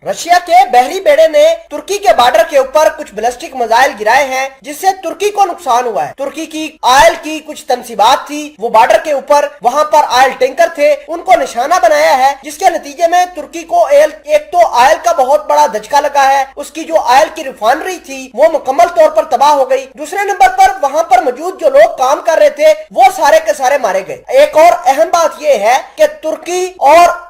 Russia के बहरी बेड़े ने तुर्की के बॉर्डर के ऊपर कुछ बैलिस्टिक मिसाइल गिराए हैं, जिससे तुर्की को नुकसान हुआ है। तुर्की की ऑयल की कुछ तंसीबात थी, वो बॉर्डर के ऊपर वहां पर ऑयल टैंकर थे, उनको निशाना बनाया है, जिसके नतीजे में तुर्की को एक तो ऑयल का बहुत बड़ा धचका लगा है। उसकी जो ऑयल की रिफाइनरी थी वो मुकम्मल तौर पर तबाह हो गई। दूसरे नंबर पर वहां पर मौजूद जो लोग काम कर रहे थे वो सारे के सारे मारे गए। एक और अहम बात यह है कि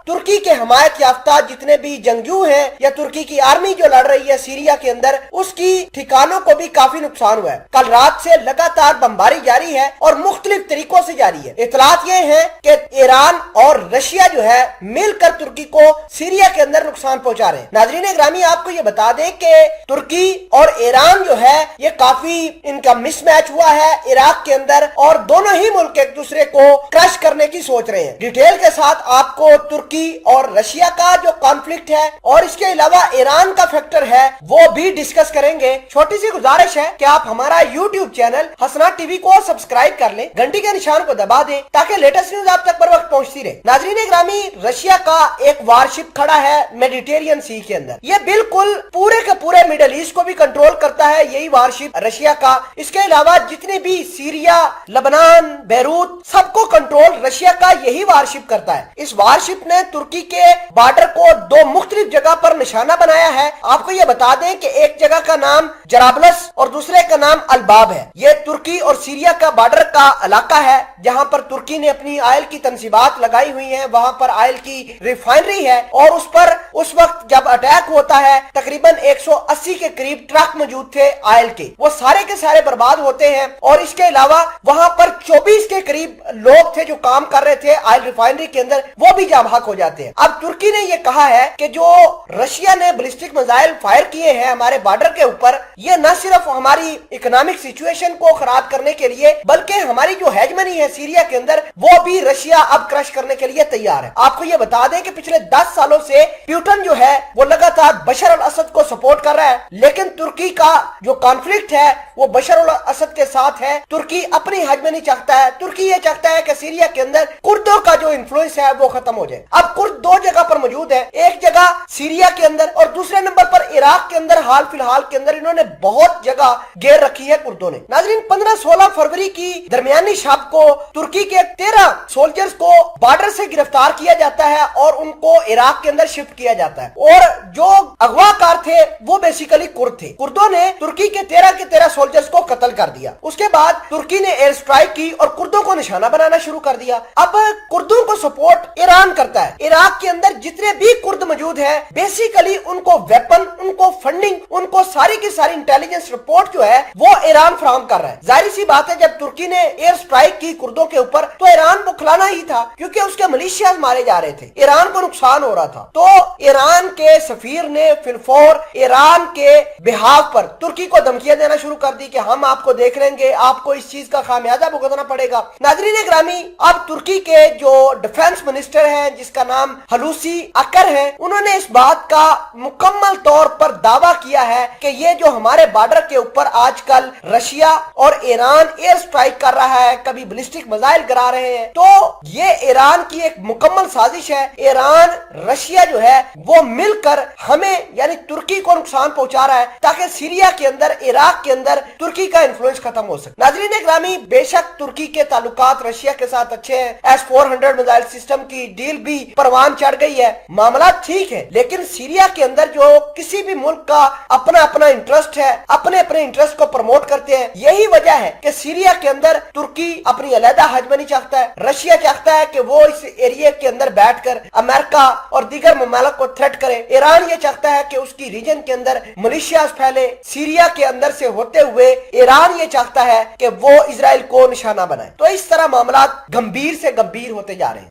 तुर्की के हमायत याफ्ता जितने भी जंगजू हैं या तुर्की की आर्मी जो लड़ रही है सीरिया के अंदर, उसकी ठिकानों को भी काफी नुकसान हुआ है। कल रात से लगातार बमबारी जारी है और मुख्तलिफ तरीकों से जारी है। इतलात ये है कि ईरान और रशिया जो है मिलकर तुर्की को सीरिया के अंदर नुकसान पहुंचा रहे हैं। नाज़रीन ग्रामी, आपको ये बता दें कि तुर्की और ईरान जो है ये काफी इनका मिसमैच हुआ है इराक के अंदर, और दोनों ही मुल्क एक दूसरे को क्रश करने की सोच रहे हैं। डिटेल के साथ आपको तुर्की और रशिया का जो कॉन्फ्लिक्ट है और इसके अलावा ईरान का फैक्टर है वो भी डिस्कस करेंगे। छोटी सी गुजारिश है कि आप हमारा यूट्यूब चैनल हसनात टीवी को सब्सक्राइब कर लें, घंटी के निशान को दबा दें ताकि लेटेस्ट न्यूज आप तक बर वक्त पहुंचती रहे। नाज़रीन ग्रामी, रशिया का एक वारशिप खड़ा है मेडिटेरियन सी के अंदर। ये बिल्कुल पूरे के पूरे मिडल ईस्ट को भी कंट्रोल करता है, यही वारशिप रशिया का। इसके अलावा जितने भी सीरिया, लेबनान, बेरूत, सबको कंट्रोल रशिया का यही वारशिप करता है। इस वारशिप ने तुर्की के बॉर्डर को दो मुख्तलिफ जगह पर निशाना बनाया है। आपको ये बता दें कि एक जगह का नाम जराबलस और दूसरे का नाम अलबाब है। ये तुर्की और सीरिया का बॉर्डर का इलाका है जहां पर तुर्की ने अपनी ऑयल की तंसीबात लगाई हुई है। वहां पर ऑयल की रिफाइनरी है और उस पर उस वक्त जब अटैक होता है तकरीबन 180 के करीब ट्रक मौजूद थे ऑयल के, वो सारे के सारे बर्बाद होते हैं। और इसके अलावा वहां पर 24 के करीब लोग थे जो काम कर रहे थे ऑयल रिफाइनरी के अंदर, वो भी जाम हो जाते हैं। अब तुर्की ने यह कहा है कि जो रशिया ने बैलिस्टिक मिसाइल फायर किए हैं हमारे बॉर्डर के ऊपर, ये न सिर्फ हमारी इकोनॉमिक सिचुएशन को खराब करने के लिए बल्कि हमारी जो हेजमनी है सीरिया के अंदर वो भी रशिया अब क्रश करने के लिए तैयार है। आपको ये बता दें कि पिछले 10 सालों से प्यूटन जो है वो लगातार बशर अल असद को सपोर्ट कर रहा है, लेकिन तुर्की का जो कॉन्फ्लिक्ट है वो बशर अल असद के साथ है। तुर्की अपनी हेजमनी चाहता है। तुर्की ये चाहता है कि सीरिया के अंदर कुर्दों का जो इन्फ्लुएंस है वो खत्म हो जाए। अब कुर्द दो जगह पर मौजूद है, एक जगह सीरिया के अंदर और दूसरे नंबर पर इराक के अंदर। हाल फिलहाल के अंदर इन्होंने बहुत जगह घेर रखी है कुर्दों ने। नाज़रीन, 15-16 फरवरी की दरमियानी शब को तुर्की के 13 सोल्जर्स को बॉर्डर से गिरफ्तार किया जाता है और उनको इराक के अंदर शिफ्ट किया जाता है। और जो अगवाकार थे वो बेसिकली कुर्द थे। कुर्दों ने तुर्की के 13 सोल्जर्स को कत्ल कर दिया। उसके बाद तुर्की ने एयर स्ट्राइक की और कुर्दों को निशाना बनाना शुरू कर दिया। अब कुर्दों को सपोर्ट ईरान करता है। इराक के अंदर जितने भी कुर्द मौजूद हैं बेसिकली उनको वेपन, उनको फंडिंग, उनको सारी की सारी इंटेलिजेंस रिपोर्ट जो है वो ईरान फराहम कर रहा है। जाहिर सी बात है, जब तुर्की ने एयर स्ट्राइक की कुर्दों के ऊपर तो ईरान को खिलाना ही था, क्योंकि उसके मलेशिया मारे जा रहे थे, ईरान को नुकसान हो रहा था। तो ईरान के सफीर ने फिलफौर ईरान के बिहाफ पर तुर्की को धमकियां देना शुरू कर दी कि हम आपको देख लेंगे, आपको इस चीज का खामियाजा भुगतना पड़ेगा। नाज़रीन ग्रामी, अब तुर्की के जो डिफेंस मिनिस्टर हैं जिसका नाम हलूसी अकर है, उन्होंने इस बात का मुकम्मल तौर पर दावा किया है कि ये जो हमारे बॉर्डर के ऊपर आजकल रशिया और ईरान एयर स्ट्राइक कर रहा है, कभी बैलिस्टिक मिसाइल गिरा रहे हैं, तो ये ईरान की एक मुकम्मल साजिश है। ईरान रशिया जो है वो मिलकर हमें यानी तुर्की को नुकसान पहुंचा रहा है ताकि सीरिया के अंदर, इराक के अंदर तुर्की का इन्फ्लुएंस खत्म हो सके। नाज़रीन ग्रामी, बेशक तुर्की के ताल्लुकात रशिया के साथ अच्छे हैं, S-400 मिसाइल सिस्टम की डील भी परवान चढ़ गई है, मामला ठीक है, लेकिन सीरिया के अंदर जो किसी भी मुल्क का अपना अपना इंटरेस्ट है, अपने अपने इंटरेस्ट को प्रमोट करते हैं। यही वजह है कि सीरिया के अंदर तुर्की अपनी अलहदा हजमनी चाहता है। रशिया चाहता है कि वो इस एरिया के अंदर बैठकर अमेरिका और दीगर ममालिक को थ्रेट करे। ईरान ये चाहता है कि उसकी रीजन के अंदर मलेशिया फैले। सीरिया के अंदर से होते हुए ईरान ये चाहता है कि वो इजराइल को निशाना बनाए। तो इस तरह मामला गंभीर से गंभीर होते जा रहे हैं।